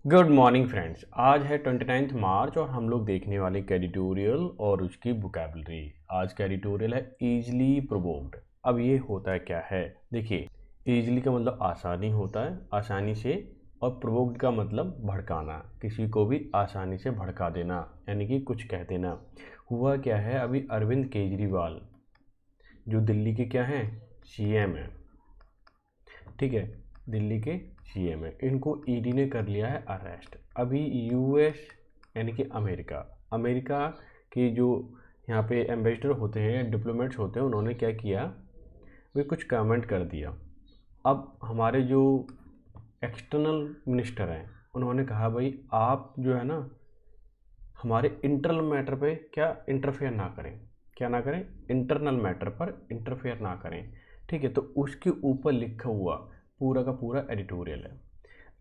Good morning friends. आज है 29 मार्च और हम लोग देखने वाले एडिटोरियल और उसकी वोकैबुलरी। आज का एडिटोरियल है ईजली प्रोवोक्ड। अब ये होता है क्या है, देखिए, ईजली का मतलब आसानी होता है, आसानी से, और प्रोवोक्ड का मतलब भड़काना, किसी को भी आसानी से भड़का देना, यानी कि कुछ कह देना। हुआ क्या है, अभी अरविंद केजरीवाल जो दिल्ली के क्या हैं, सीएम हैं, ठीक है, दिल्ली के सीएम है, इनको ईडी ने कर लिया है अरेस्ट। अभी यूएस यानी कि अमेरिका अमेरिका की जो यहाँ पे एम्बेसडर होते हैं, डिप्लोमेट्स होते हैं, उन्होंने क्या किया, वे कुछ कमेंट कर दिया। अब हमारे जो एक्सटर्नल मिनिस्टर हैं, उन्होंने कहा भाई आप जो है ना, हमारे इंटरनल मैटर पे क्या इंटरफेयर ना करें, क्या ना करें, इंटरनल मैटर पर इंटरफेयर ना करें, ठीक है। तो उसके ऊपर लिखा हुआ पूरा का पूरा एडिटोरियल है।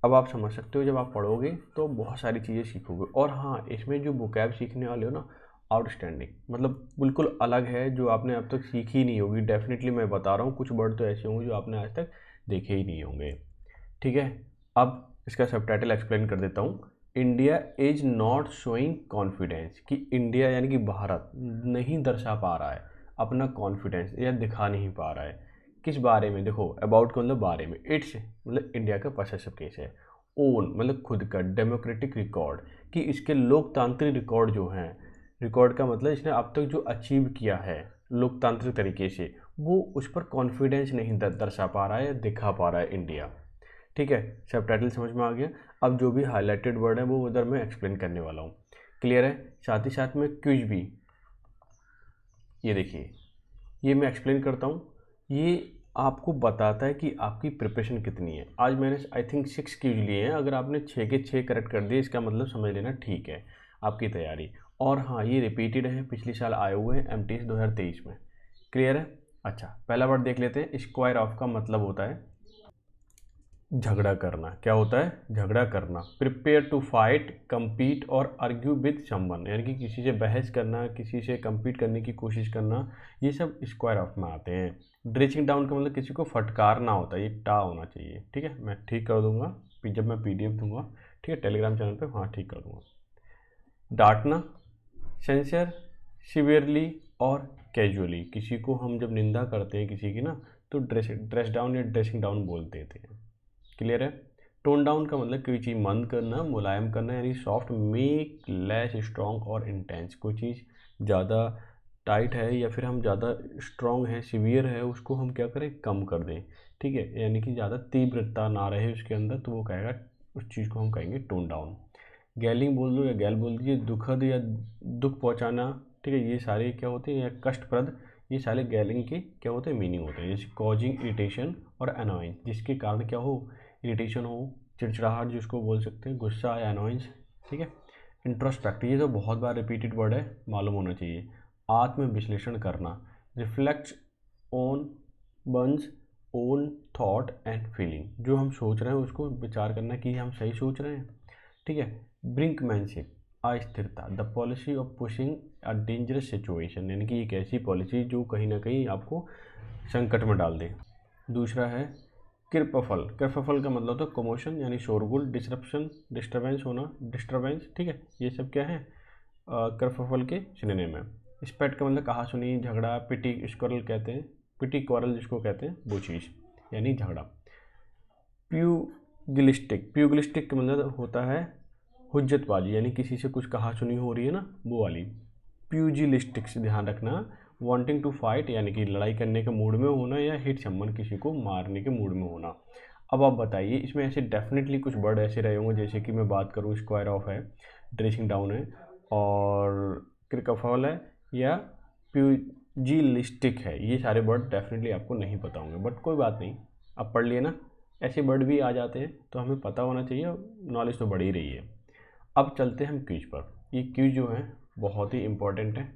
अब आप समझ सकते हो, जब आप पढ़ोगे तो बहुत सारी चीज़ें सीखोगे। और हाँ, इसमें जो वोकैब सीखने वाले हो ना, आउटस्टैंडिंग, मतलब बिल्कुल अलग है, जो आपने अब तक सीखी ही नहीं होगी। डेफिनेटली मैं बता रहा हूँ, कुछ वर्ड तो ऐसे होंगे जो आपने आज तक देखे ही नहीं होंगे, ठीक है। अब इसका सबटाइटल एक्सप्लेन कर देता हूँ। India is not showing confidence, कि इंडिया यानी कि भारत नहीं दर्शा पा रहा है अपना कॉन्फिडेंस, या दिखा नहीं पा रहा है। किस बारे में, देखो, अबाउट का मतलब बारे में, इट्स मतलब इंडिया का पॉसेसिव केस है, ओन मतलब खुद का, डेमोक्रेटिक रिकॉर्ड, कि इसके लोकतांत्रिक रिकॉर्ड जो हैं, रिकॉर्ड का मतलब इसने अब तक जो अचीव किया है लोकतांत्रिक तरीके से, वो उस पर कॉन्फिडेंस नहीं दर्शा पा रहा है, दिखा पा रहा है इंडिया, ठीक है। सब टाइटल समझ में आ गया। अब जो भी हाईलाइटेड वर्ड है वो उधर मैं एक्सप्लेन करने वाला हूँ, क्लियर है। साथ ही साथ में क्विज भी, ये देखिए, ये मैं एक्सप्लेन करता हूँ। ये आपको बताता है कि आपकी प्रिपरेशन कितनी है। आज मैंने आई थिंक 6 क्यूज लिए हैं, अगर आपने 6 के 6 करेक्ट कर दिए, इसका मतलब समझ लेना ठीक है आपकी तैयारी। और हाँ, ये रिपीटेड है, पिछले साल आए हुए हैं एमटीएस 2023 में, क्लियर है। अच्छा, पहला वर्ड देख लेते हैं। स्क्वायर ऑफ का मतलब होता है झगड़ा करना। क्या होता है, झगड़ा करना। प्रिपेयर टू फाइट, compete और argue विद समवन, यानी कि किसी से बहस करना, किसी से compete करने की कोशिश करना, ये सब स्क्वायर ऑफ में आते हैं। ड्रेसिंग डाउन का मतलब किसी को फटकारना होता है, ये टा होना चाहिए, ठीक है। मैं ठीक कर दूंगा जब मैं पीडीएफ दूंगा, ठीक है, टेलीग्राम चैनल पे, हाँ ठीक कर दूंगा। डांटना, सेंसर, सिवियरली और कैजुअली, किसी को हम जब निंदा करते हैं किसी की ना, तो ड्रेस डाउन या ड्रेसिंग डाउन बोल देते हैं, क्लियर है। टोन डाउन का मतलब कोई चीज़ मंद करना, मुलायम करना, यानी सॉफ्ट, मेक लेस स्ट्रॉन्ग और इंटेंस, कोई चीज़ ज़्यादा टाइट है या फिर हम ज़्यादा स्ट्रॉन्ग है, सिवियर है, उसको हम क्या करें, कम कर दें, ठीक है, यानी कि ज़्यादा तीव्रता ना रहे उसके अंदर, तो वो कहेगा, उस चीज़ को हम कहेंगे टोन डाउन। गैलिंग बोल दो या गैल बोल दीजिए, दुखद या दुख पहुंचाना, ठीक है, ये सारे क्या होते हैं, या कष्टप्रद, ये सारे गैलिंग के क्या होते हैं, मीनिंग होते हैं। जैसे कॉजिंग इरिटेशन और अनोइंस, जिसके कारण क्या हो, इरिटेशन हो, चिड़चिड़ाहट जिसको बोल सकते हैं, गुस्सा या अनोइंस, ठीक है। इंट्रोस्पेक्ट, ये तो बहुत बार रिपीटेड वर्ड है, मालूम होना चाहिए। आत्म विश्लेषण करना, reflects on one's own thought and feeling, जो हम सोच रहे हैं उसको विचार करना कि हम सही सोच रहे हैं, ठीक है। ब्रिंकमैनशिप, अस्थिरता, the policy of pushing a dangerous situation, यानी कि एक ऐसी पॉलिसी जो कहीं ना कहीं आपको संकट में डाल दे। दूसरा है किरपफल, किरपफल का मतलब होता है कमोशन, यानी शोरगुल, डिसरप्शन, डिस्टर्बेंस होना, डिस्टर्बेंस, ठीक है, ये सब क्या है, किरपफल के सिनोनिम है। स्पेट का मतलब कहा सुनी, झगड़ा, पिटी स्क्वारल कहते हैं, पिटी क्वारल जिसको कहते हैं, वो चीज़, यानी झगड़ा। प्यूगिलिस्टिक, प्यूगिलिस्टिक का मतलब होता है हुज्जतबाजी, यानी किसी से कुछ कहा सुनी हो रही है ना, वो वाली। प्यूजिलिस्टिक से ध्यान रखना, वांटिंग टू फाइट, यानी कि लड़ाई करने के मूड में होना, या हिट समवन, किसी को मारने के मूड में होना। अब आप बताइए, इसमें ऐसे डेफिनेटली कुछ वर्ड ऐसे रहे होंगे, जैसे कि मैं बात करूँ, स्क्वायर ऑफ है, ड्रेसिंग डाउन है, और क्रिकफॉल है, या प्यूजिलिस्टिक है, ये सारे वर्ड डेफिनेटली आपको नहीं पता होंगे, बट कोई बात नहीं, आप पढ़ लिए ना। ऐसे वर्ड भी आ जाते हैं तो हमें पता होना चाहिए, नॉलेज तो बढ़ ही रही है। अब चलते हैं हम क्विज पर। ये क्विज जो है बहुत ही इंपॉर्टेंट है।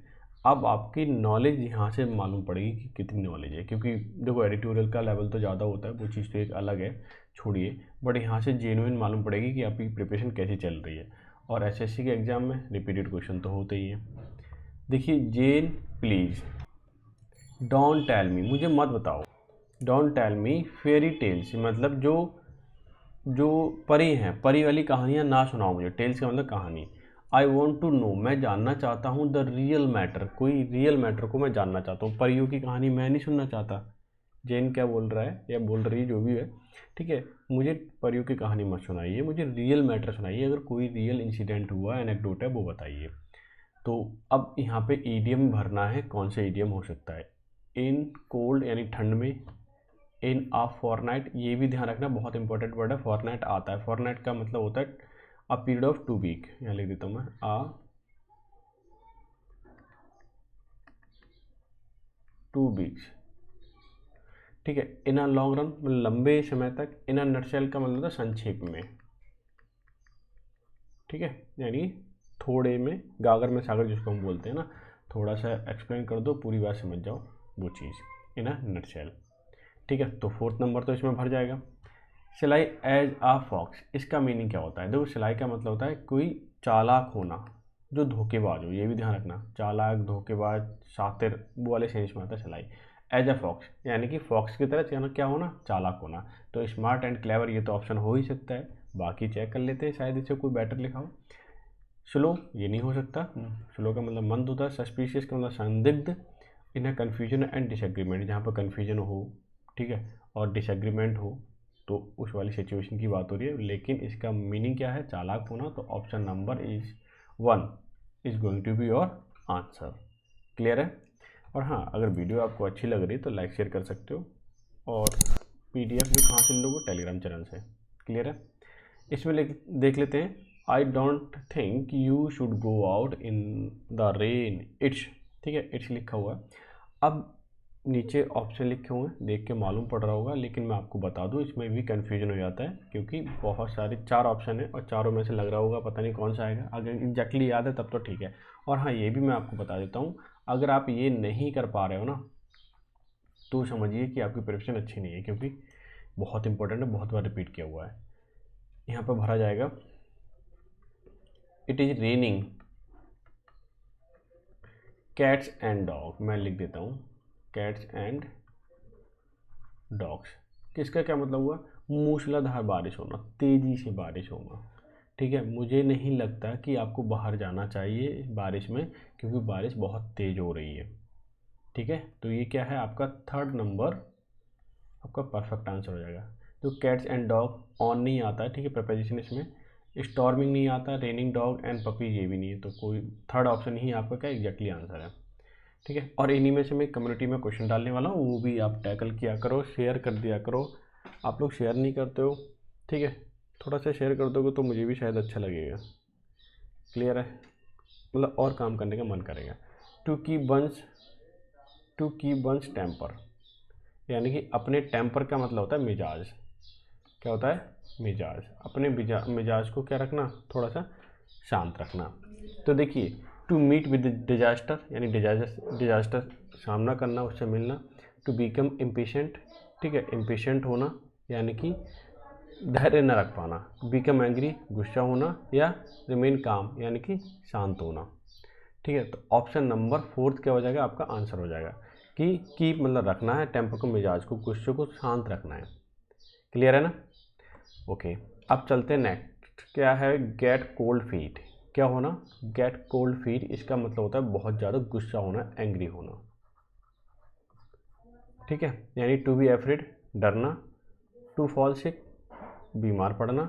अब आपकी नॉलेज यहाँ से मालूम पड़ेगी कि कितनी नॉलेज है, क्योंकि देखो एडिटोरियल का लेवल तो ज़्यादा होता है, वो चीज़ तो एक अलग है, छोड़िए, बट यहाँ से जेन्युइन मालूम पड़ेगी कि आपकी प्रिपरेशन कैसी चल रही है। और एसएससी के एग्ज़ाम में रिपीटेड क्वेश्चन तो होते ही हैं। देखिए, Jane please don't tell me, मुझे मत बताओ, don't tell me fairy tales, मतलब जो जो परी हैं, परी वाली कहानियाँ ना सुनाओ मुझे। टेल्स का मतलब कहानी। आई वॉन्ट टू नो, मैं जानना चाहता हूँ। द रियल मैटर, कोई रियल मैटर को मैं जानना चाहता हूँ। परियों की कहानी मैं नहीं सुनना चाहता। जेन क्या बोल रहा है या बोल रही है, जो भी है, ठीक है, मुझे परियों की कहानी मत सुनाइए, मुझे रियल मैटर सुनाइए। अगर कोई रियल इंसिडेंट हुआ, एनेक्डोट है, वो बताइए। तो अब यहाँ पे ईडियम भरना है। कौन सा ईडियम हो सकता है? इन कोल्ड यानी ठंड में, इन आ फॉरनाइट, ये भी ध्यान रखना, बहुत इंपॉर्टेंट वर्ड है। फॉरनाइट आता है, फॉरनाइट का मतलब होता है अ पीरियड ऑफ 2 वीक। यहाँ लिख देता हूँ मैं, आ 2 वीक्स, ठीक है। इन अ लॉन्ग रन मतलब लंबे समय तक। इन अ नटशेल का मतलब होता है संक्षेप में, ठीक है, यानी थोड़े में, गागर में सागर जिसको हम बोलते हैं ना, थोड़ा सा एक्सप्लेन कर दो, पूरी बात समझ जाओ, वो चीज़ इन अ नटशेल, ठीक है। तो 4th नंबर तो इसमें भर जाएगा। सिलाई एज आ फॉक्स, इसका मीनिंग क्या होता है? देखो, सिलाई का मतलब होता है कोई चालाक होना, जो धोखेबाज हो, ये भी ध्यान रखना। चालाक, धोखेबाज, शातिर, वो वाले सेंस में आता है सिलाई। एज अ फॉक्स यानी कि फॉक्स की तरह क्या होना, चालाक होना। तो स्मार्ट एंड क्लेवर, ये तो ऑप्शन हो ही सकता है। बाकी चेक कर लेते हैं, शायद इसे कोई बेटर लिखा हो। स्लो, ये नहीं हो सकता। स्लो का मतलब मंद होता है। सस्पिशियस का मतलब संदिग्ध। इन्हें कन्फ्यूजन एंड डिसएग्रीमेंट, जहाँ पर कन्फ्यूजन हो, ठीक है, और डिसएग्रीमेंट हो, तो उस वाली सिचुएशन की बात हो रही है। लेकिन इसका मीनिंग क्या है? चालाक होना। तो option number 1 is going to be your answer. Clear है? और हाँ, अगर वीडियो आपको अच्छी लग रही है तो लाइक शेयर कर सकते हो, और PDF भी कहाँ से लोगे? टेलीग्राम चैनल से। क्लियर है? इसमें देख लेते हैं। I don't think you should go out in the rain, it's, ठीक है, इट्स लिखा हुआ है। अब नीचे ऑप्शन लिखे हुए हैं, देख के मालूम पड़ रहा होगा, लेकिन मैं आपको बता दूं, इसमें भी कन्फ्यूजन हो जाता है, क्योंकि बहुत सारे 4 ऑप्शन है, और चारों में से लग रहा होगा पता नहीं कौन सा आएगा। अगर एग्जैक्टली याद है तब तो ठीक है। और हाँ, ये भी मैं आपको बता देता हूँ, अगर आप ये नहीं कर पा रहे हो ना, तो समझिए कि आपकी प्रिपरेशन अच्छी नहीं है, क्योंकि बहुत इंपॉर्टेंट है, बहुत बार रिपीट किया हुआ है। यहाँ पर भरा जाएगा, it is raining cats and dog. मैं लिख देता हूँ, कैट्स एंड डॉग्स। किसका क्या मतलब हुआ? मूसलाधार बारिश होना, तेज़ी से बारिश होना, ठीक है। मुझे नहीं लगता कि आपको बाहर जाना चाहिए बारिश में, क्योंकि बारिश बहुत तेज़ हो रही है, ठीक है। तो ये क्या है? आपका 3rd नंबर आपका परफेक्ट आंसर हो जाएगा। तो कैट्स एंड डॉग ऑन नहीं आता है, ठीक है, प्रपोजिशन इसमें। स्टॉर्मिंग नहीं आता, रेनिंग डॉग एंड पपी ये भी नहीं है। तो कोई 3rd ऑप्शन ही आपका क्या एग्जैक्टली आंसर है, ठीक है। और इन्हीं में से मैं कम्युनिटी में क्वेश्चन डालने वाला हूँ, वो भी आप टैकल किया करो, शेयर कर दिया करो। आप लोग शेयर नहीं करते हो, ठीक है, थोड़ा सा शेयर कर दोगे तो मुझे भी शायद अच्छा लगेगा। क्लियर है? मतलब और काम करने का मन करेगा। टू कीप वंस टेम्पर, यानी कि अपने टेम्पर का मतलब होता है मिजाज। क्या होता है? मिजाज। अपने मिजाज को क्या रखना? थोड़ा सा शांत रखना। तो देखिए, टू मीट विद डिजास्टर, यानी डिजास्टर सामना करना, उससे मिलना। टू बिकम इम्पेशेंट, ठीक है, इम्पेशेंट होना, यानी कि धैर्य न रख पाना। बिकम एंग्री, गुस्सा होना, या रिमेन काम, यानी कि शांत होना, ठीक है। तो ऑप्शन नंबर 4 क्या हो जाएगा? आपका आंसर हो जाएगा कि कीप मतलब रखना है, टेम्पर को, मिजाज को, गुस्से को शांत रखना है। क्लियर है ना? ओके, अब चलते हैं नेक्स्ट। क्या है? Gate cold feet. क्या होना? गेट कोल्ड फीट, इसका मतलब होता है बहुत ज़्यादा गुस्सा होना, एंग्री होना, ठीक है, यानी टू बी एफ्रेड, डरना। टू फॉल सिक, बीमार पड़ना।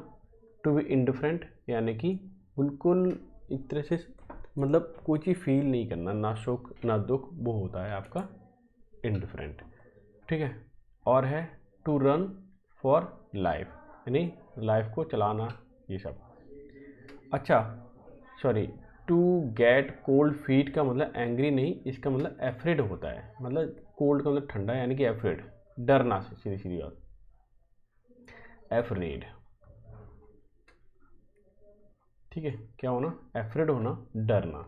टू बी इंडिफरेंट, यानी कि बिल्कुल एक तरह से मतलब कोई चीज़ फील नहीं करना, ना सुख ना दुख, वो होता है आपका इंडिफरेंट, ठीक है। और है टू रन फॉर लाइफ, यानी लाइफ को चलाना, ये सब। अच्छा, sorry, to get cold feet का मतलब एंग्री नहीं, इसका मतलब एफ्रेड होता है। मतलब कोल्ड का मतलब ठंडा, यानी कि एफ्रेड, डरना से, सीधी सीधी बात, एफ्रेड, ठीक है। क्या होना? एफ्रेड होना, डरना।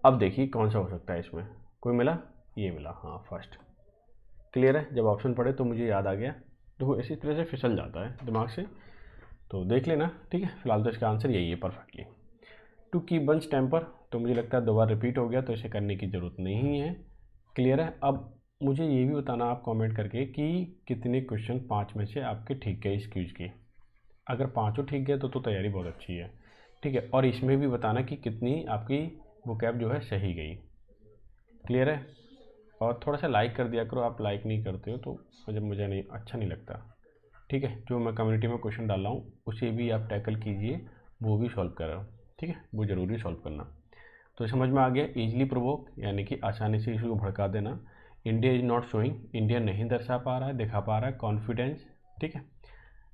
अब देखिए कौन सा हो सकता है इसमें। कोई मिला? ये मिला, हाँ, फर्स्ट। क्लियर है? जब ऑप्शन पढ़े तो मुझे याद आ गया। देखो, इसी तरह से फिसल जाता है दिमाग से, तो देख लेना, ठीक है। फिलहाल तो इसका आंसर यही है perfectly. To keep one's temper, तो मुझे लगता है 2 बार रिपीट हो गया, तो इसे करने की ज़रूरत नहीं है। क्लियर है? अब मुझे ये भी बताना आप कमेंट करके कि कितने क्वेश्चन 5 में से आपके ठीक गए इस क्विज के। अगर पाँचों ठीक गए तो तैयारी बहुत अच्छी है, ठीक है। और इसमें भी बताना कि कितनी आपकी वोकैब जो है सही गई। क्लियर है? और थोड़ा सा लाइक कर दिया करो, आप लाइक नहीं करते हो तो जब मुझे नहीं अच्छा नहीं लगता, ठीक है। जो मैं कम्युनिटी में क्वेश्चन डाल रहा हूँ उसे भी आप टैकल कीजिए, वो भी सॉल्व कर रहा हूँ, ठीक है। वो ज़रूरी सॉल्व करना। तो समझ में आ गया। ईजिली प्रोवोक यानी कि आसानी से इशू को भड़का देना। India is not showing, India नहीं दर्शा पा रहा है, दिखा पा रहा है कॉन्फिडेंस, ठीक है।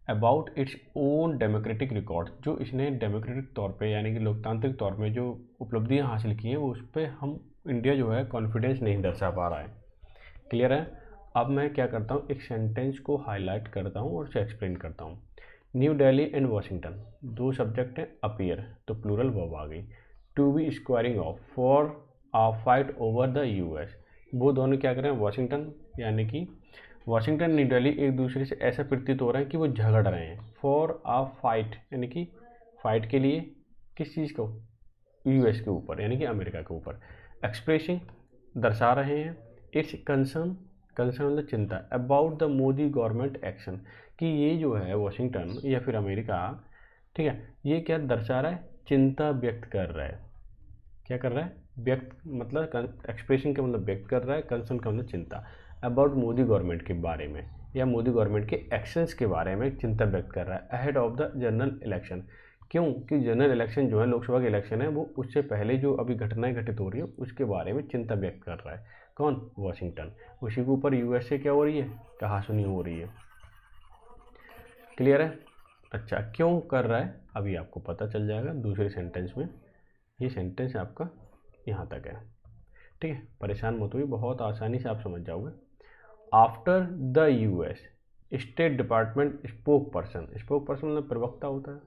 About its own democratic record, जो इसने डेमोक्रेटिक तौर पे यानी कि लोकतांत्रिक तौर पे जो उपलब्धियां हासिल की हैं वो उस पर हम इंडिया जो है कॉन्फिडेंस नहीं दर्शा पा रहा है। क्लियर है? अब मैं क्या करता हूँ, एक सेंटेंस को हाईलाइट करता हूँ और उसे एक्सप्लेन करता हूँ। न्यू दिल्ली एंड वाशिंगटन, दो सब्जेक्ट हैं, अपीयर तो प्लूरल वर्ब आ गई। To be squaring off, for a fight over the US, वो दोनों क्या करें, वाशिंगटन यानी कि वाशिंगटन न्यू दिल्ली एक दूसरे से ऐसा प्रतीत हो रहा है कि वो झगड़ रहे हैं। फॉर आ फाइट यानी कि फाइट के लिए, किस चीज़ को, यूएस के ऊपर यानी कि अमेरिका के ऊपर। एक्सप्रेसिंग दर्शा रहे हैं। इट्स कंसर्न, कंसर्न मतलब चिंता, about the Modi government action, कि ये जो है वाशिंगटन या फिर अमेरिका, ठीक है, ये क्या दर्शा रहा है, चिंता व्यक्त कर रहा है। क्या कर रहा है, व्यक्त मतलब एक्सप्रेशन का मतलब व्यक्त कर रहा है, कंसर्न का मतलब चिंता। अबाउट मोदी गवर्नमेंट के बारे में या मोदी गवर्नमेंट के एक्शंस के बारे में चिंता व्यक्त कर रहा है। Ahead of the general election, क्यों कि जनरल इलेक्शन जो है लोकसभा के इलेक्शन है वो उससे पहले जो अभी घटनाएं घटित हो रही है उसके बारे में चिंता व्यक्त कर रहा है। कौन, वाशिंगटन। उसी के ऊपर यूएस से क्या हो रही है, कहासुनी हो रही है। क्लियर है? अच्छा, क्यों कर रहा है अभी आपको पता चल जाएगा दूसरे सेंटेंस में। ये सेंटेंस आपका यहाँ तक है, ठीक है। परेशान मत होइए, बहुत आसानी से आप समझ जाओगे। After the US state department spoke person, spoke person मतलब प्रवक्ता होता है,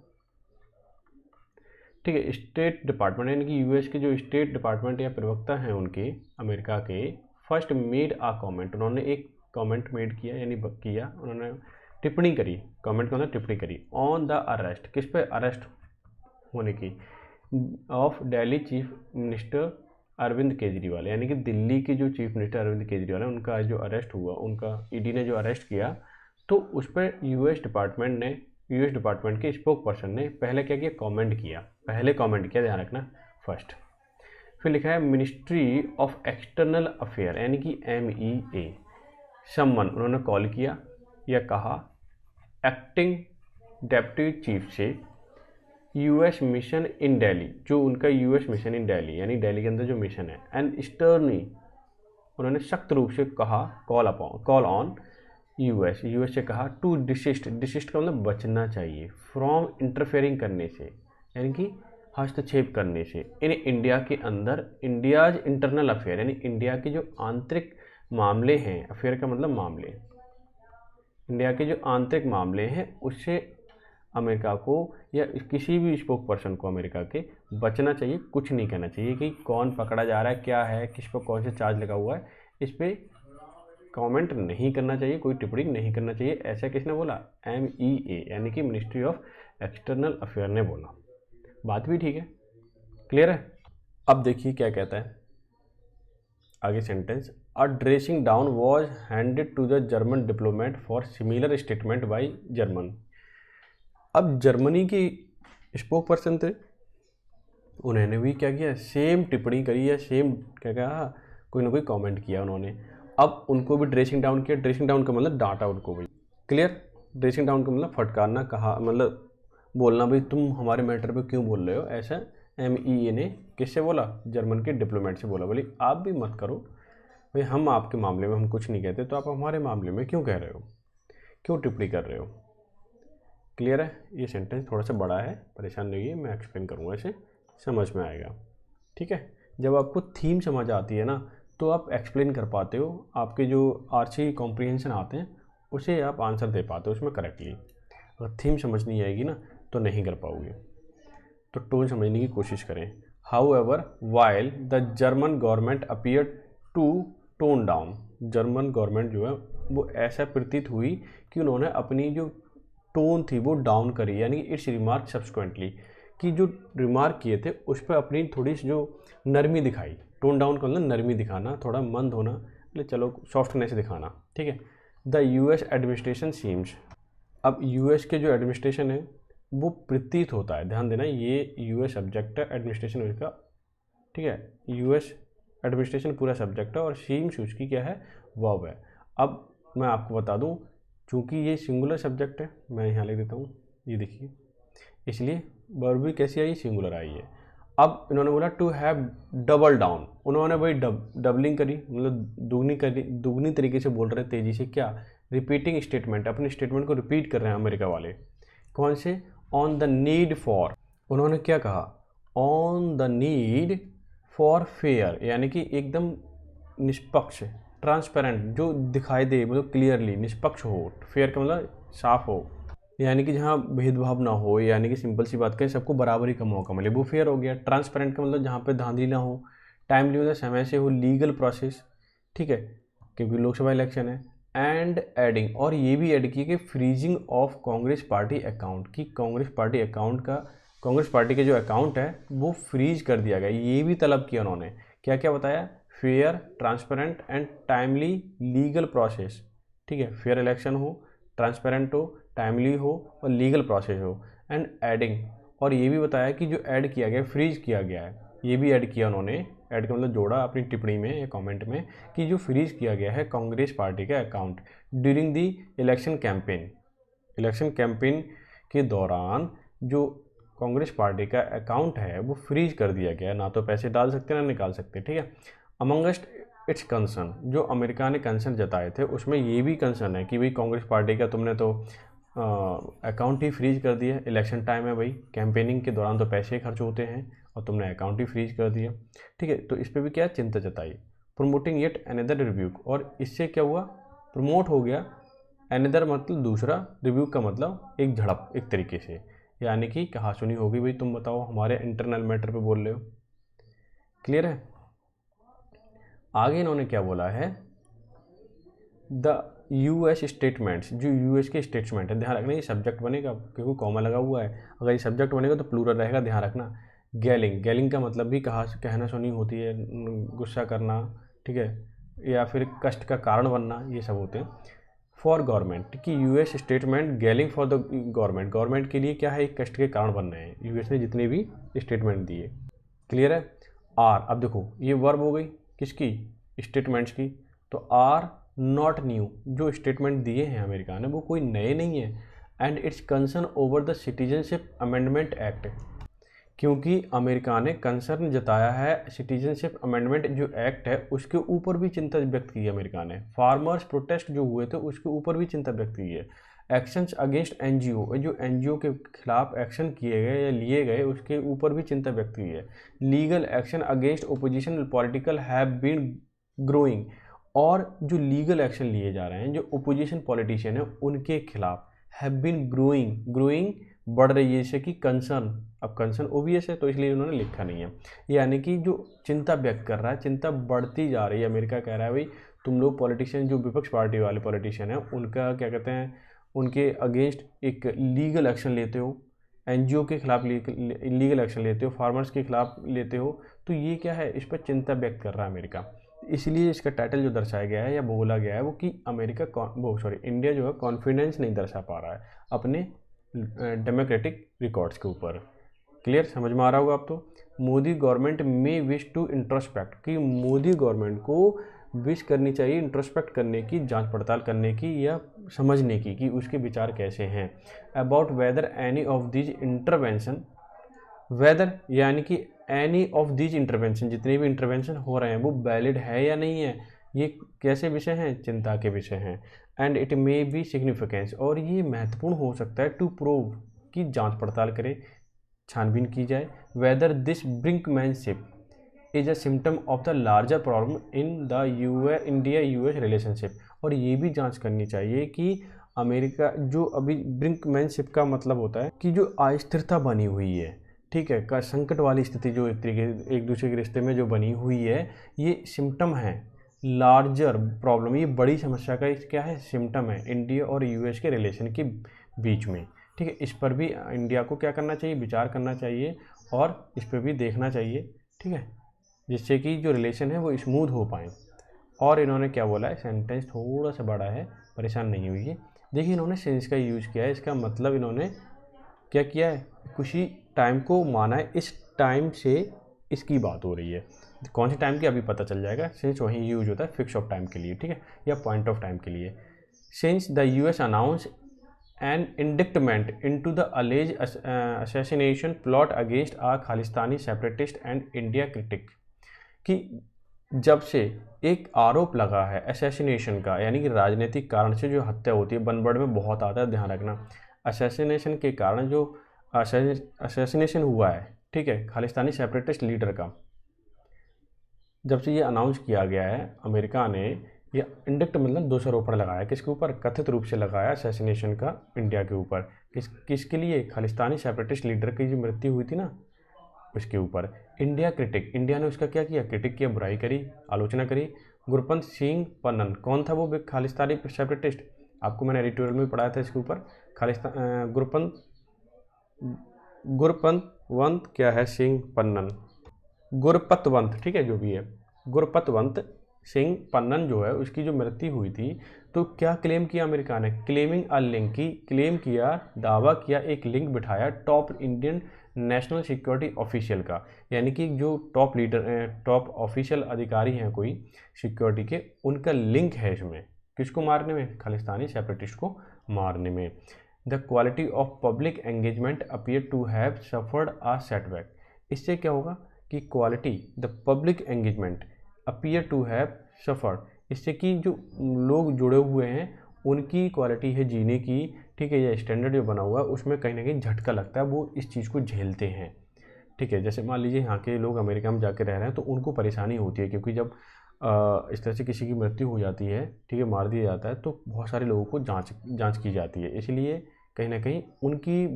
ठीक है। स्टेट डिपार्टमेंट यानी कि यूएस के जो स्टेट डिपार्टमेंट या प्रवक्ता हैं उनके, अमेरिका के, फर्स्ट मेड आ कमेंट, उन्होंने एक कमेंट मेड किया यानी किया, उन्होंने टिप्पणी करी, कमेंट का मतलब टिप्पणी करी, ऑन द अरेस्ट, किस पे, अरेस्ट होने की, of Delhi chief minister Arvind Kejriwal, यानी कि दिल्ली के जो चीफ मिनिस्टर अरविंद केजरीवाल है उनका जो अरेस्ट हुआ, उनका ईडी ने जो अरेस्ट किया, तो उस पर यूएस डिपार्टमेंट के स्पोक पर्सन ने पहले क्या किया, कमेंट किया, पहले कमेंट किया, ध्यान रखना फर्स्ट। फिर लिखा है मिनिस्ट्री ऑफ एक्सटर्नल अफेयर यानी कि MEA, समवन उन्होंने कॉल किया या कहा, एक्टिंग डेप्यूटी चीफ से यूएस मिशन इन दिल्ली, जो उनका यूएस मिशन इन दिल्ली यानी दिल्ली के अंदर जो मिशन है, एंड स्टर्नी उन्होंने सख्त रूप से कहा, कॉल ऑन यूएस से कहा, टू डिसिस्ट का मतलब बचना चाहिए, फ्रॉम इंटरफेयरिंग करने से यानी कि हस्तक्षेप करने से, इन इंडिया के अंदर, इंडियाज इंटरनल अफेयर यानी इंडिया के जो आंतरिक मामले हैं, अफेयर का मतलब मामले, इंडिया के जो आंतरिक मामले हैं उससे अमेरिका को या किसी भी स्पोक पर्सन को अमेरिका के बचना चाहिए, कुछ नहीं कहना चाहिए कि कौन पकड़ा जा रहा है, क्या है, किस पर कौन सा चार्ज लगा हुआ है, इस पर कमेंट नहीं करना चाहिए, कोई टिप्पणी नहीं करना चाहिए। ऐसा किसने बोला, MEA यानी कि मिनिस्ट्री ऑफ एक्सटर्नल अफेयर ने बोला। बात भी ठीक है, क्लियर है। अब देखिए क्या कहता है आगे sentence, a dressing down was handed to the German diplomat for similar statement by German. अब जर्मनी के स्पोक पर्सन थे, उन्होंने भी क्या किया, सेम टिप्पणी करी या सेम क्या कहा, कोई ना कोई कमेंट किया उन्होंने। अब उनको भी ड्रेसिंग डाउन किया, ड्रेसिंग डाउन का मतलब डांटा उनको भी। क्लियर, ड्रेसिंग डाउन का मतलब फटकारना, कहा मतलब बोलना, भाई तुम हमारे मैटर पे क्यों बोल रहे हो, ऐसा MEA ने किससे बोला, जर्मन के डिप्लोमेट से बोला। बोली आप भी मत करो भाई, हम आपके मामले में हम कुछ नहीं कहते, तो आप हमारे मामले में क्यों कह रहे हो, क्यों टिप्पणी कर रहे हो। क्लियर है। ये सेंटेंस थोड़ा सा बड़ा है, परेशान नहीं है, मैं एक्सप्लेन करूँगा, इसे समझ में आएगा, ठीक है। जब आपको थीम समझ आती है ना तो आप एक्सप्लेन कर पाते हो, आपके जो आर्ची कॉम्प्रीहेंशन आते हैं उसे आप आंसर दे पाते हो उसमें करेक्टली। अगर थीम समझ नहीं आएगी ना तो नहीं कर पाओगे, तो टोन समझने की कोशिश करें। However while the German government appear to tone down, German government जो है वो ऐसा प्रतीत हुई कि उन्होंने अपनी जो टोन थी वो डाउन करी, यानी इट्स रिमार्क सब्सिक्वेंटली, कि जो रिमार्क किए थे उस पर अपनी थोड़ी सी जो नरमी दिखाई, टोन डाउन का मतलब नरमी दिखाना, थोड़ा मंद होना, चलो सॉफ्टनेस दिखाना, ठीक है। द यूएस एडमिनिस्ट्रेशन सीम्स, अब यूएस के जो एडमिनिस्ट्रेशन है वो प्रतीत होता है, ध्यान देना ये यूएस सब्जेक्ट है, एडमिनिस्ट्रेशन उसका, ठीक है, यूएस एडमिनिस्ट्रेशन पूरा सब्जेक्ट है और सीम्स उसकी क्या है, वर्ब है। अब मैं आपको बता दूं, चूंकि ये सिंगुलर सब्जेक्ट है, मैं यहाँ लिख देता हूँ, ये देखिए, इसलिए वर्ब भी कैसी आई, सिंगुलर आई है। अब इन्होंने बोला टू हैव डबल डाउन, उन्होंने भाई डबलिंग करी, मतलब दुगनी तरीके से बोल रहे हैं तेजी से, क्या, रिपीटिंग स्टेटमेंट, अपने स्टेटमेंट को रिपीट कर रहे हैं अमेरिका वाले। कौन से, ऑन द नीड फॉर, उन्होंने क्या कहा, on the need for fair, यानी कि एकदम निष्पक्ष, ट्रांसपेरेंट, जो दिखाई दे, मतलब क्लियरली निष्पक्ष हो, फेयर का मतलब साफ हो, यानी कि जहाँ भेदभाव ना हो, यानी कि सिंपल सी बात करें सबको बराबरी का मौका मिले, वो फेयर हो गया। ट्रांसपेरेंट का मतलब जहाँ पे धांधली ना हो, टाइमली मतलब समय से हो, लीगल प्रोसेस, ठीक है, क्योंकि लोकसभा इलेक्शन है। एंड एडिंग, और ये भी ऐड किया कि freezing of Congress party account, की कांग्रेस पार्टी अकाउंट का, कांग्रेस पार्टी के जो अकाउंट है वो फ्रीज कर दिया गया, ये भी तलब किया उन्होंने। क्या क्या बताया, fair, transparent and timely legal process, ठीक है, फेयर इलेक्शन हो, ट्रांसपेरेंट हो, टाइमली हो और लीगल प्रोसेस हो। एंड एडिंग, और ये भी बताया कि जो ऐड किया गया, फ्रीज किया गया है, ये भी ऐड किया उन्होंने, ऐड का मतलब जोड़ा अपनी टिप्पणी में या कमेंट में, कि जो फ्रीज किया गया है कांग्रेस पार्टी का account during the election campaign, election campaign के दौरान जो कांग्रेस पार्टी का अकाउंट है वो फ्रीज कर दिया गया है, ना तो पैसे डाल सकते ना निकाल सकते, ठीक है। अमंगस्ट इट्स कंसर्न, जो अमेरिका ने कंसर्न जताए थे उसमें ये भी कंसर्न है कि भाई कांग्रेस पार्टी का तुमने तो अकाउंट ही फ्रीज कर दिया, इलेक्शन टाइम है भाई, कैंपेनिंग के दौरान तो पैसे खर्च होते हैं और तुमने अकाउंट ही फ्रीज कर दिया, ठीक है। तो इस पर भी क्या चिंता जताई। प्रमोटिंग येट अनदर रिव्यूक, और इससे क्या हुआ, प्रमोट हो गया, अनदर मतलब दूसरा, रिव्यूक का मतलब एक झड़प एक तरीके से, यानी कि कहा सुनी होगी, भाई तुम बताओ हमारे इंटरनल मैटर पे बोल रहे हो, क्लियर है। आगे इन्होंने क्या बोला है, द यूएस स्टेटमेंट्स, जो यूएस के स्टेटमेंट है, ध्यान रखना ये सब्जेक्ट बनेगा क्योंकि कॉमा लगा हुआ है, अगर ये सब्जेक्ट बनेगा तो प्लूरल रहेगा, ध्यान रखना। गैलिंग, गैलिंग का मतलब भी कहना सुनी होती है, गुस्सा करना, ठीक है, या फिर कष्ट का कारण बनना, ये सब होते हैं। फॉर गवर्नमेंट, कि US statement galling for the government, government के लिए क्या है, एक कष्ट के कारण बन रहे हैं यूएस ने जितने भी स्टेटमेंट दिए, क्लियर है। आर, अब देखो ये वर्ब हो गई किसकी, स्टेटमेंट्स की, तो आर नॉट न्यू, जो स्टेटमेंट दिए हैं अमेरिका ने वो कोई नए नहीं है। And it's concern over the citizenship amendment act, क्योंकि अमेरिका ने कंसर्न जताया है सिटीजनशिप अमेंडमेंट जो एक्ट है उसके ऊपर भी चिंता व्यक्त की है अमेरिका ने। फार्मर्स प्रोटेस्ट जो हुए थे उसके ऊपर भी चिंता व्यक्त की है। एक्शंस अगेंस्ट एनजीओ, जो एनजीओ के खिलाफ एक्शन किए गए या लिए गए उसके ऊपर भी चिंता व्यक्त की है। Legal action against opposition political have been growing, और जो लीगल एक्शन लिए जा रहे हैं जो ओपोजिशन पॉलिटिशियन है उनके खिलाफ, हैव बीन ग्रोइंग, ग्रोइंग बढ़ रही है, जैसे कि कंसर्न, अब कंसर्न ओबियस है तो इसलिए उन्होंने लिखा नहीं है, यानी कि जो चिंता व्यक्त कर रहा है, चिंता बढ़ती जा रही है। अमेरिका कह रहा है भाई तुम लोग पॉलिटिशियन, जो विपक्ष पार्टी वाले पॉलिटिशियन हैं उनका क्या कहते हैं, उनके अगेंस्ट एक लीगल एक्शन लेते हो, एनजीओ के खिलाफ लीगल एक्शन लेते हो, फार्मर्स के खिलाफ लेते हो, तो ये क्या है, इस पर चिंता व्यक्त कर रहा है अमेरिका। इसलिए इसका टाइटल जो दर्शाया गया है या बोला गया है वो कि इंडिया जो है कॉन्फिडेंस नहीं दर्शा पा रहा है अपने डेमोक्रेटिक रिकॉर्ड्स के ऊपर। क्लियर, समझ में आ रहा होगा अब तो। मोदी गवर्नमेंट में विश टू इंट्रोस्पेक्ट, कि मोदी गवर्नमेंट को विश करनी चाहिए इंट्रोस्पेक्ट करने की, जांच पड़ताल करने की या समझने की कि उसके विचार कैसे हैं। About whether any of these intervention, whether यानी कि एनी ऑफ दीज इंटरवेंशन, जितने भी इंटरवेंशन हो रहे हैं वो वैलिड है या नहीं है, ये कैसे विषय हैं, चिंता के विषय हैं। And it may be significance, और ये महत्वपूर्ण हो सकता है टू प्रूव, की जांच पड़ताल करें, छानबीन की जाए। Whether this brinkmanship is a symptom of the larger problem in the India US relationship, और ये भी जांच करनी चाहिए कि अमेरिका जो अभी ब्रिंकमैनशिप का मतलब होता है कि जो अस्थिरता बनी हुई है, ठीक है, का संकट वाली स्थिति जो एक तरीके एक दूसरे के रिश्ते में जो बनी हुई है, ये सिम्टम है, लार्जर प्रॉब्लम, ये बड़ी समस्या का क्या है, सिम्टम है इंडिया और यूएस के रिलेशन के बीच में, ठीक है। इस पर भी इंडिया को क्या करना चाहिए, विचार करना चाहिए और इस पर भी देखना चाहिए, ठीक है, जिससे कि जो रिलेशन है वो स्मूथ हो पाए। और इन्होंने क्या बोला है, सेंटेंस थोड़ा सा बड़ा है, परेशान नहीं हुई है। देखिए इन्होंने सिंस का यूज़ किया है, इसका मतलब इन्होंने क्या किया है, कुछ ही टाइम को माना है, इस टाइम से इसकी बात हो रही है। कौन से टाइम की अभी पता चल जाएगा, सिंस वहीं यूज होता है फिक्स ऑफ टाइम के लिए, ठीक है, या पॉइंट ऑफ टाइम के लिए। Since the US announce an indictment into the alleged assassination plot against a Khalistani separatist and India critic, कि जब से एक आरोप लगा है असैसिनेशन का, यानी कि राजनीतिक कारण से जो हत्या होती है, बनवर्ड में बहुत आता है, ध्यान रखना, असैसिनेशन के कारण जो असैसिनेशन हुआ है, ठीक है, खालिस्तानी सेपरेटिस्ट लीडर का, जब से ये अनाउंस किया गया है, अमेरिका ने ये इंडिक्ट मतलब दोषारोपण लगाया, किसके ऊपर, कथित रूप से लगाया असैसिनेशन का इंडिया के ऊपर, किसके लिए, खालिस्तानी सेपरेटिस्ट लीडर की जो मृत्यु हुई थी ना, उसके ऊपर। इंडिया क्रिटिक, इंडिया ने उसका क्या किया, क्रिटिक किया, बुराई करी, आलोचना करी। गुरपंत सिंह पन्नन, कौन था वो खालिस्तानी सेपरेटिस्ट, आपको मैंने एडिटोरियल में पढ़ाया था इसके ऊपर। खालिस्तान गुरपतवंत क्या है, सिंह पन्नन, गुरपतवंत, ठीक है, जो भी है, गुरपतवंत सिंह पन्नन जो है, उसकी जो मृत्यु हुई थी, तो क्या क्लेम किया अमेरिका ने, क्लेमिंग अ लिंक की, क्लेम किया, दावा किया, एक लिंक बिठाया top Indian national security official का, यानी कि जो टॉप लीडर, टॉप ऑफिशियल अधिकारी हैं कोई सिक्योरिटी के, उनका लिंक है इसमें, किसको मारने में, खालिस्तानी सेपरेटिस्ट को मारने में। The quality of public engagement appear to have suffered a setback, इससे क्या होगा कि quality, the public engagement appear to have suffered, इससे कि जो लोग जुड़े हुए हैं उनकी क्वालिटी है जीने की, ठीक है, या स्टैंडर्ड जो बना हुआ है उसमें कहीं ना कहीं झटका लगता है, वो इस चीज़ को झेलते हैं, ठीक है। जैसे मान लीजिए यहाँ के लोग अमेरिका में जाके रह रहे हैं तो उनको परेशानी होती है, क्योंकि जब इस तरह से किसी की मृत्यु हो जाती है, ठीक है, मार दिया जाता है, तो बहुत सारे लोगों को जांच की जाती है, इसलिए कहीं ना कहीं उनकी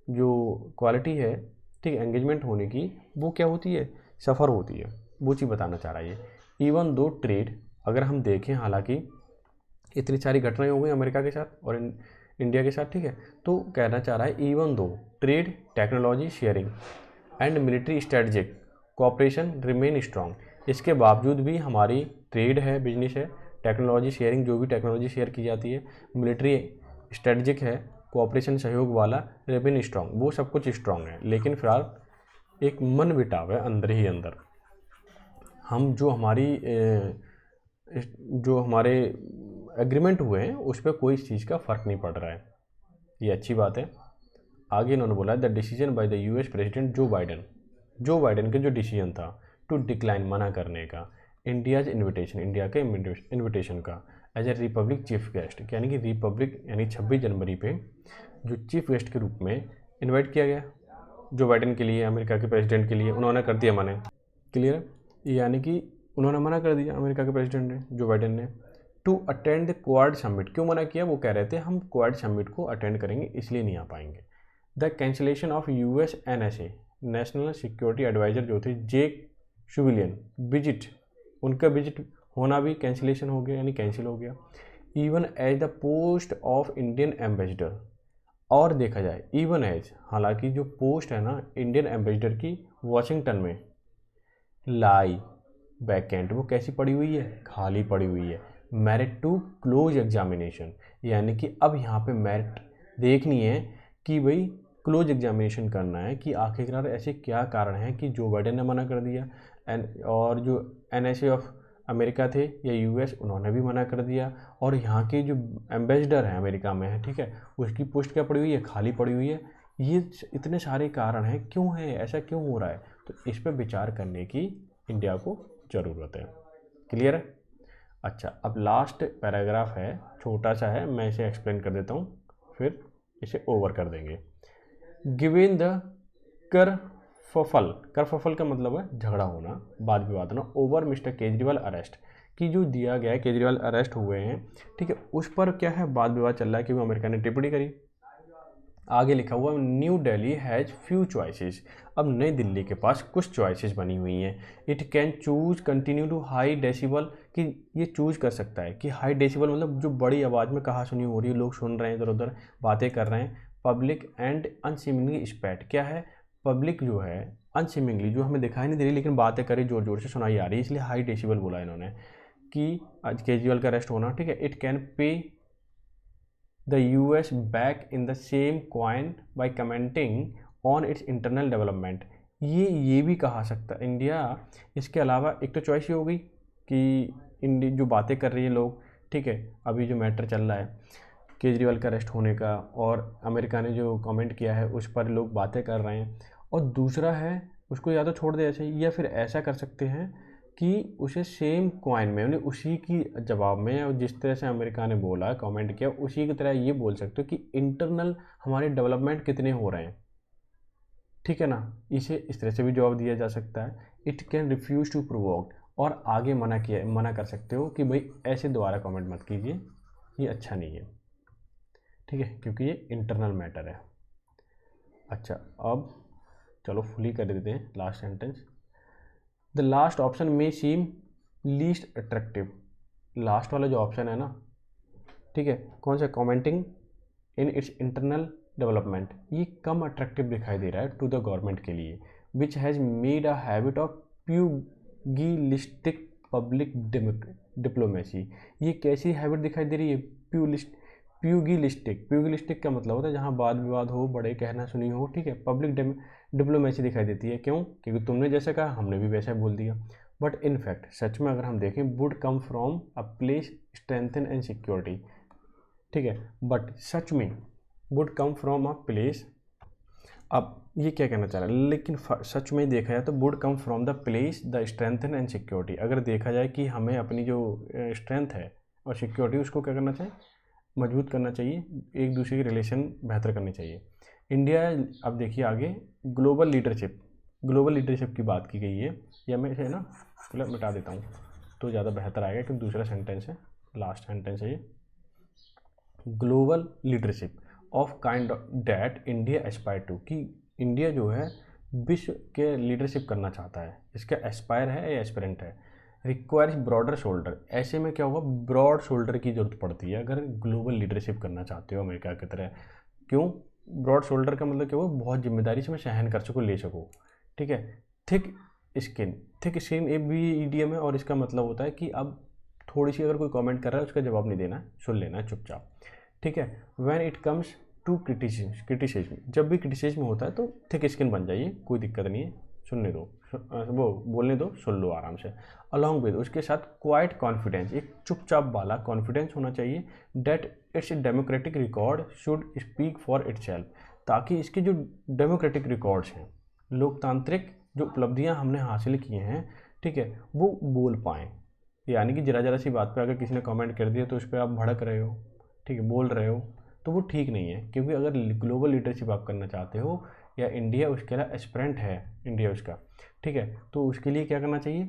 जो क्वालिटी है, ठीक है, एंगेजमेंट होने की, वो क्या होती है, सफ़र होती है, वो चीज़ बताना चाह रहा है ये। इवन दो ट्रेड, अगर हम देखें, हालांकि इतनी सारी घटनाएं हो गई अमेरिका के साथ और इंडिया के साथ, ठीक है, तो कहना चाह रहा है even though trade, technology sharing and military strategic cooperation remain strong, इसके बावजूद भी हमारी ट्रेड है, बिजनेस है, टेक्नोलॉजी शेयरिंग, जो भी टेक्नोलॉजी शेयर की जाती है, मिलिट्री स्ट्रेटजिक है, कोऑपरेशन सहयोग वाला, रिमेन स्ट्रांग, वो सब कुछ स्ट्रांग है, लेकिन फिलहाल एक मन बिटाव है अंदर ही अंदर। हम जो हमारे एग्रीमेंट हुए हैं उस पर कोई इस चीज़ का फ़र्क नहीं पड़ रहा है, ये अच्छी बात है। आगे इन्होंने बोला है the decision by the US president Joe Biden का जो डिसीजन था टू डिक्लाइन, मना करने का, इंडियाज इन्विटेशन, इंडिया के इन्विटेशन का, as a republic chief guest, यानी कि रिपब्लिक यानी 26 जनवरी पे जो चीफ गेस्ट के रूप में इन्वाइट किया गया जो बाइडेन के लिए, अमेरिका के प्रेसिडेंट के लिए, उन्होंने कर दिया मना, क्लियर है, यानी कि उन्होंने मना कर दिया अमेरिका के प्रेसिडेंट ने, जो बाइडेन ने, to attend the Quad summit. क्यों मना किया, वो कह रहे थे हम क्वाड समिट को अटेंड करेंगे इसलिए नहीं आ पाएंगे। The cancellation of US NSA national security adviser जो थे जेक सुविलियन विजिट, उनका विजिट होना भी कैंसिलेशन हो गया, यानी कैंसिल हो गया। Even as the post of Indian ambassador, और देखा जाए इवन एज, हालांकि जो पोस्ट है ना इंडियन एम्बेसडर की वॉशिंगटन में, लाई वैकेंट, वो कैसी पड़ी हुई है, खाली पड़ी हुई है। मेरिट टू क्लोज एग्जामिनेशन, यानी कि अब यहाँ पे मेरिट देखनी है कि भाई क्लोज एग्जामिनेशन करना है कि आखिरकार ऐसे क्या कारण है कि जो बाइडेन ने मना कर दिया, और जो NSA ऑफ अमेरिका थे या यूएस, उन्होंने भी मना कर दिया, और यहाँ के जो एम्बेसडर हैं अमेरिका में है, ठीक है, उसकी पोस्ट क्या पड़ी हुई है, खाली पड़ी हुई है। ये इतने सारे कारण हैं, क्यों है ऐसा, क्यों हो रहा है, तो इस पर विचार करने की इंडिया को ज़रूरत है, क्लियर है। अच्छा, अब लास्ट पैराग्राफ है, छोटा सा है, मैं इसे एक्सप्लेन कर देता हूँ, फिर इसे ओवर कर देंगे। गिवन द करफफल का मतलब है झगड़ा होना, वाद विवाद होना, ओवर मिस्टर केजरीवाल अरेस्ट, कि जो दिया गया है, केजरीवाल अरेस्ट हुए हैं, ठीक है, उस पर क्या है, वाद विवाद चल रहा है कि वो अमेरिका ने टिप्पणी करी। आगे लिखा हुआ new Delhi has few choices, अब नई दिल्ली के पास कुछ चॉइसेस बनी हुई हैं। It can choose continue to high decibel, कि ये चूज कर सकता है कि हाई डेसिबल मतलब जो बड़ी आवाज़ में कहा सुनी हो रही है, लोग सुन रहे हैं, इधर उधर बातें कर रहे हैं। पब्लिक एंड अनसीमिंगली स्पैट, क्या है, पब्लिक जो है अनसीमिंगली, जो हमें दिखाई नहीं दे रही लेकिन बातें करी जोर जोर से सुनाई आ रही है, इसलिए हाई डेसिबल बोला इन्होंने। कि आज केजरीवाल का अरेस्ट होना, ठीक है, it can pay the US back in the same coin by commenting on its internal development. ये भी कहा सकता है इंडिया। इसके अलावा एक तो चॉइस ये हो गई कि इंडिया जो बातें कर रही है लोग, ठीक है, अभी जो मैटर चल रहा है केजरीवाल का अरेस्ट होने का, और अमेरिका ने जो कमेंट किया है उस पर लोग बातें कर रहे हैं, और दूसरा है उसको या तो छोड़ देना चाहिए, या फिर ऐसा कर सकते हैं कि उसे सेम कॉइन में, यानी उसी की जवाब में, और जिस तरह से अमेरिका ने बोला कमेंट किया उसी की तरह ये बोल सकते हो कि इंटरनल हमारे डेवलपमेंट कितने हो रहे हैं, ठीक है ना। इसे इस तरह से भी जवाब दिया जा सकता है। It can refuse to provoke, और आगे मना कर सकते हो कि भाई ऐसे दोबारा कमेंट मत कीजिए, ये अच्छा नहीं है, ठीक है, क्योंकि ये इंटरनल मैटर है। अच्छा, अब चलो फुली कर देते हैं last sentence. The last option में सीम लीस्ट अट्रैक्टिव। लास्ट वाला जो ऑप्शन है ना, ठीक है, कौन सा, commenting in its internal development, ये कम अट्रैक्टिव दिखाई दे रहा है टू द गवर्नमेंट के लिए, which has made a habit of pugilistic public diplomacy. ये कैसी हैबिट दिखाई दे रही है, प्यूगिलिस्टिक का मतलब होता है जहाँ वाद विवाद हो, बड़े कहना सुनी हो, ठीक है, पब्लिक डिप्लोमेसी दिखाई देती है। क्यों? क्योंकि तुमने जैसा कहा हमने भी वैसा बोल दिया। बट इन फैक्ट सच में अगर हम देखें, would come from a place strengthen and security, ठीक है, बट सच में would come from a place, अब ये क्या कहना चाह रहा है, लेकिन सच में देखा जाए तो would come from the place the strengthen and security. अगर देखा जाए कि हमें अपनी जो स्ट्रेंथ है और सिक्योरिटी, उसको क्या करना चाहिए, मजबूत करना चाहिए, एक दूसरे की रिलेशन बेहतर करनी चाहिए। इंडिया, अब देखिए आगे, ग्लोबल लीडरशिप की बात की गई है, या मैं इसे ना मिटा देता हूँ तो ज़्यादा बेहतर आएगा, क्योंकि दूसरा सेंटेंस है, लास्ट सेंटेंस है ये। Global leadership of kind that India aspire to, कि इंडिया जो है विश्व के लीडरशिप करना चाहता है, इसका एस्पायर है या एस्पिरेंट है। रिक्वायर्स ब्रॉडर शोल्डर, ऐसे में क्या होगा, ब्रॉड शोल्डर की जरूरत पड़ती है अगर ग्लोबल लीडरशिप करना चाहते हो अमेरिका की तरह। क्यों? ब्रॉड शोल्डर का मतलब क्या होगा, बहुत जिम्मेदारी से मैं सहन कर सकूँ, ले सकूँ, ठीक है। थिक स्किन एक भी ईडीएम है, और इसका मतलब होता है कि अब थोड़ी सी अगर कोई कमेंट कर रहा है उसका जवाब नहीं देना, सुन लेना है चुपचाप, ठीक है। When it comes to criticism, जब भी क्रिटिसिज्म होता है तो थिक स्किन बन जाइए, कोई दिक्कत नहीं है, सुनने दो, वो बोलने दो, सुन लो आराम से। अलॉन्ग विद, उसके साथ क्वाइट कॉन्फिडेंस, एक चुपचाप वाला कॉन्फिडेंस होना चाहिए, that it's democratic record should speak for itself, ताकि इसके जो डेमोक्रेटिक रिकॉर्ड्स हैं, लोकतांत्रिक जो उपलब्धियां हमने हासिल की हैं, ठीक है, वो बोल पाएँ। यानी कि जरा सी बात पे अगर किसी ने कमेंट कर दिया तो उस पर आप भड़क रहे हो, ठीक है, बोल रहे हो, तो वो ठीक नहीं है। क्योंकि अगर ग्लोबल लीडरशिप आप करना चाहते हो, या इंडिया उसके लिए एस्पिरेंट है, इंडिया उसका, ठीक है, तो उसके लिए क्या करना चाहिए,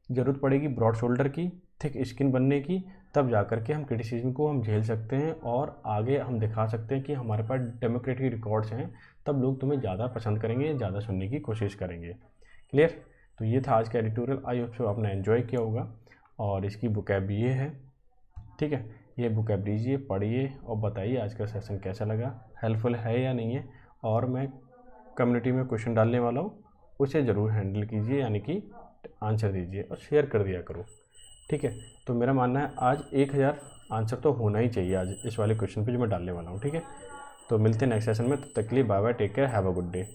ज़रूरत पड़ेगी ब्रॉड शोल्डर की, थिक स्किन बनने की, तब जा कर के हम क्रिटिसिज्म को हम झेल सकते हैं, और आगे हम दिखा सकते हैं कि हमारे पास डेमोक्रेटिक रिकॉर्ड्स हैं, तब लोग तुम्हें ज़्यादा पसंद करेंगे, ज़्यादा सुनने की कोशिश करेंगे। क्लियर? तो ये था आज का एडिटोरियल, आई होप सो आपने एंजॉय किया होगा, और इसकी बुकैब ये है, ठीक है, ये बुकैब लीजिए, पढ़िए, और बताइए आज का सेशन कैसा लगा, हेल्पफुल है या नहीं है। और मैं कम्युनिटी में क्वेश्चन डालने वाला हूँ, उसे ज़रूर हैंडल कीजिए, यानी कि आंसर दीजिए और शेयर कर दिया करो, ठीक है। तो मेरा मानना है आज 1000 आंसर तो होना ही चाहिए आज इस वाले क्वेश्चन पे जो मैं डालने वाला हूँ, ठीक है। तो मिलते हैं नेक्स्ट सेशन में, तब तक के लिए bye bye, take care, have a good day.